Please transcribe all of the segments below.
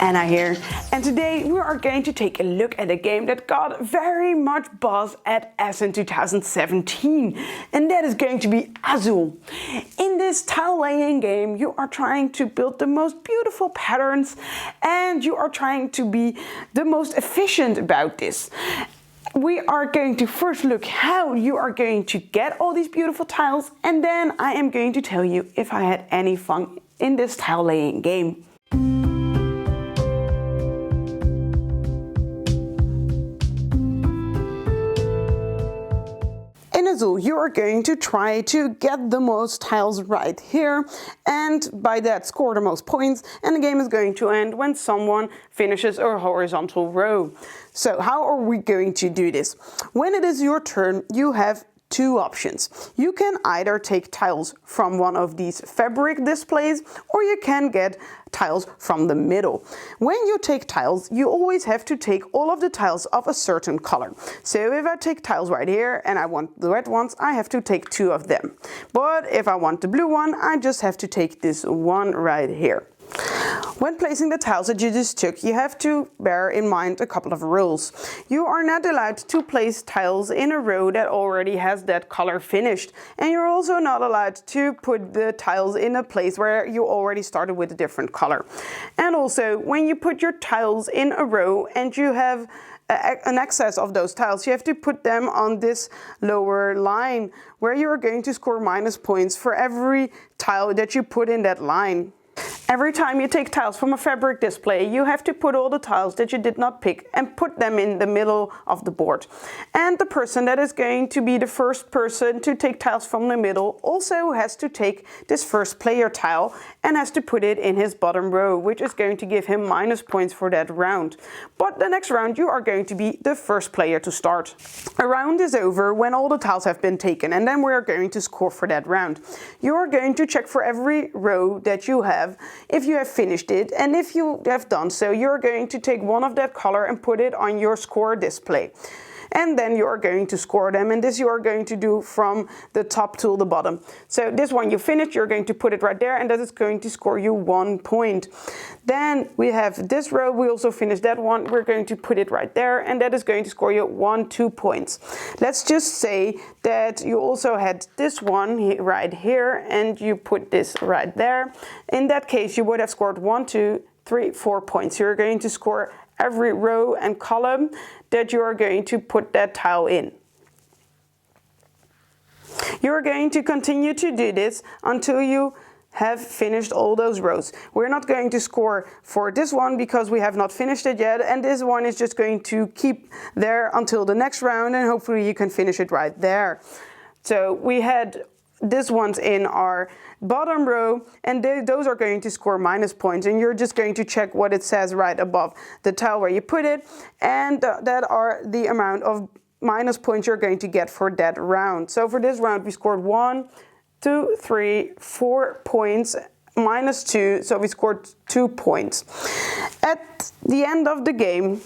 Anna here, and today we are going to take a look at a game that got very much buzz at Essen 2017, and that is going to be Azul. In this tile laying game, you are trying to build the most beautiful patterns, and you are trying to be the most efficient about this. We are going to first look how you are going to get all these beautiful tiles, and then I am going to tell you if I had any fun in this tile laying game. In Azul, you are going to try to get the most tiles right here, and by that score the most points, and the game is going to end when someone finishes a horizontal row. So how are we going to do this? When it is your turn, you have two options. You can either take tiles from one of these fabric displays, or you can get tiles from the middle. When you take tiles, you always have to take all of the tiles of a certain color. So if I take tiles right here and I want the red ones, I have to take two of them. But if I want the blue one, I just have to take this one right here. When placing the tiles that you just took, you have to bear in mind a couple of rules. You are not allowed to place tiles in a row that already has that color finished. And you're also not allowed to put the tiles in a place where you already started with a different color. And also, when you put your tiles in a row and you have an excess of those tiles, you have to put them on this lower line where you are going to score minus points for every tile that you put in that line. Every time you take tiles from a fabric display, you have to put all the tiles that you did not pick and put them in the middle of the board. And the person that is going to be the first person to take tiles from the middle also has to take this first player tile and has to put it in his bottom row, which is going to give him minus points for that round. But the next round you are going to be the first player to start. A round is over when all the tiles have been taken, and then we are going to score for that round. You are going to check for every row that you have if you have finished it, and if you have done so, you're going to take one of that color and put it on your score display. And then you are going to score them, and this you are going to do from the top to the bottom. So this one you finished, you're going to put it right there, and that is going to score you 1 point. Then we have this row, we also finished that one, we're going to put it right there, and that is going to score you 2 points. Let's just say that you also had this one right here, and you put this right there. In that case, you would have scored 1, 2, 3, 4 points. You're going to score every row and column that you are going to put that tile in. You're going to continue to do this until you have finished all those rows. We're not going to score for this one because we have not finished it yet, and this one is just going to keep there until the next round, and hopefully you can finish it right there. So we had this one's in our bottom row, and those are going to score minus points, and you're just going to check what it says right above the tile where you put it, and that are the amount of minus points you're going to get for that round. So for this round we scored 1, 2, 3, 4 points, minus 2, so we scored 2 points. At the end of the game,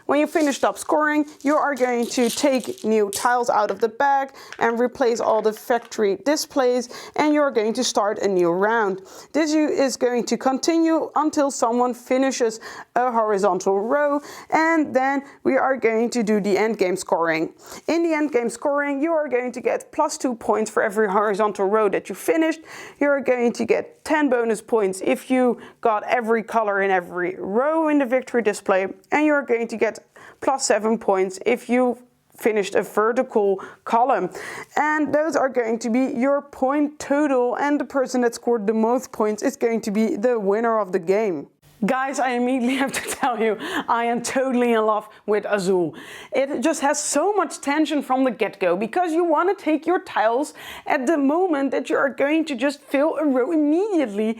when you finished up scoring, you are going to take new tiles out of the bag and replace all the factory displays, and you're going to start a new round. This is going to continue until someone finishes a horizontal row, and then we are going to do the end game scoring. In the end game scoring, you are going to get plus 2 points for every horizontal row that you finished. You're going to get 10 bonus points if you got every color in every row in the victory display, and you're going to get plus 7 points if you finished a vertical column. And those are going to be your point total, and the person that scored the most points is going to be the winner of the game. Guys, I immediately have to tell you, I am totally in love with Azul. It just has so much tension from the get-go, because you want to take your tiles at the moment that you are going to just fill a row immediately.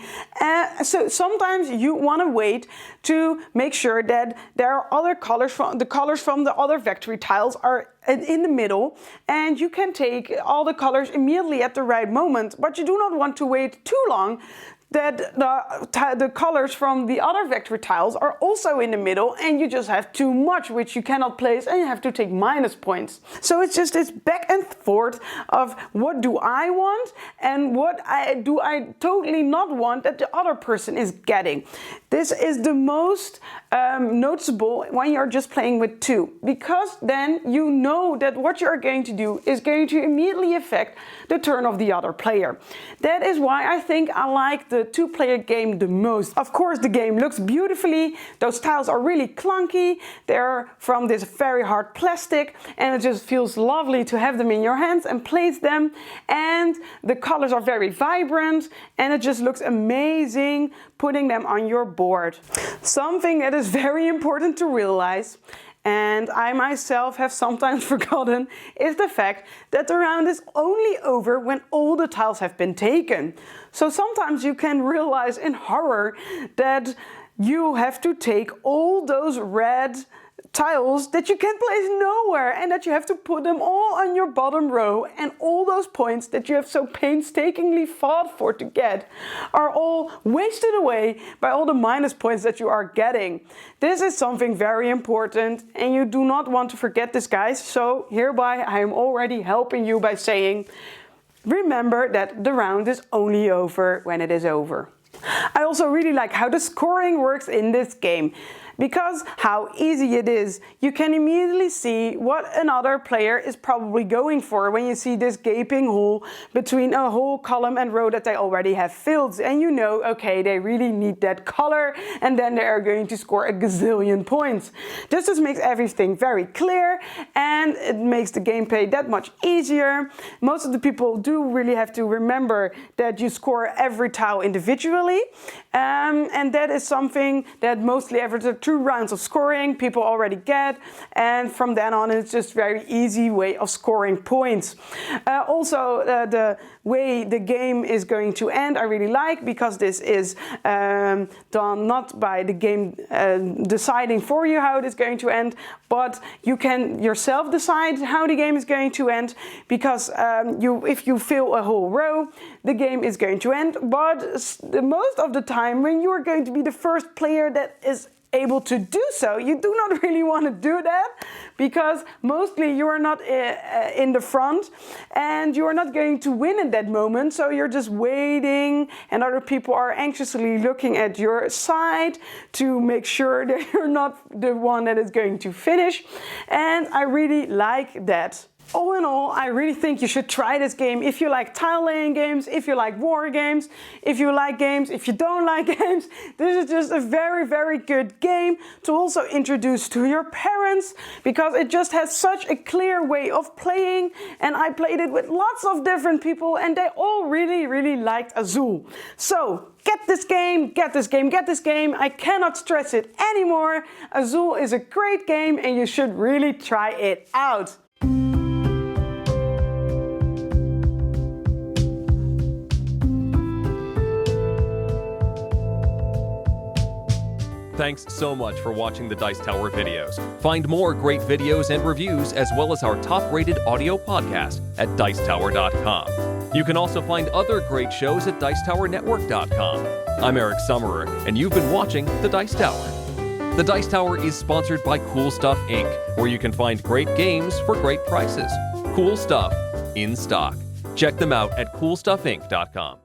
So sometimes you want to wait to make sure that there are other colors from the other factory tiles are in the middle, and you can take all the colors immediately at the right moment, but you do not want to wait too long that the colors from the other vector tiles are also in the middle, and you just have too much which you cannot place, and you have to take minus points. So it's just this back and forth of what do I want and what do I totally not want that the other person is getting. This is the most noticeable when you're just playing with two, because then you know that what you're going to do is going to immediately affect the turn of the other player. That is why I think I like the two-player game the most. Of course, the game looks beautifully. Those tiles are really clunky. They're from this very hard plastic, and it just feels lovely to have them in your hands and place them. And the colors are very vibrant, and it just looks amazing putting them on your board. Something that is very important to realize, and I myself have sometimes forgotten, is the fact that the round is only over when all the tiles have been taken. So sometimes you can realize in horror that you have to take all those red tiles that you can place nowhere, and that you have to put them all on your bottom row, and all those points that you have so painstakingly fought for to get are all wasted away by all the minus points that you are getting. This is something very important, and you do not want to forget this, guys. So hereby I am already helping you by saying, remember that the round is only over when it is over. I also really like how the scoring works in this game. Because how easy it is, you can immediately see what another player is probably going for when you see this gaping hole between a whole column and row that they already have filled. And you know, okay, they really need that color, and then they are going to score a gazillion points. This just makes everything very clear, and it makes the gameplay that much easier. Most of the people do really have to remember that you score every tile individually, and that is something that mostly after 2 rounds of scoring people already get, and from then on it's just very easy way of scoring points. Also the way the game is going to end I really like, because this is done not by the game deciding for you how it is going to end, but you can yourself decide how the game is going to end, because if you fill a whole row, the game is going to end. But most of the time when you are going to be the first player that is able to do so, you do not really want to do that, because mostly you are not in the front and you are not going to win in that moment. So you're just waiting, and other people are anxiously looking at your side to make sure that you're not the one that is going to finish. And I really like that. All in all, I really think you should try this game if you like tile laying games, if you like war games, if you like games, if you don't like games. This is just a very, very good game to also introduce to your parents, because it just has such a clear way of playing, and I played it with lots of different people and they all really, really liked Azul. So get this game, get this game, get this game. I cannot stress it anymore. Azul is a great game and you should really try it out. Thanks so much for watching the Dice Tower videos. Find more great videos and reviews, as well as our top-rated audio podcast at Dicetower.com. You can also find other great shows at Dicetowernetwork.com. I'm Eric Summerer, and you've been watching The Dice Tower. The Dice Tower is sponsored by Cool Stuff Inc., where you can find great games for great prices. Cool stuff in stock. Check them out at CoolStuffInc.com.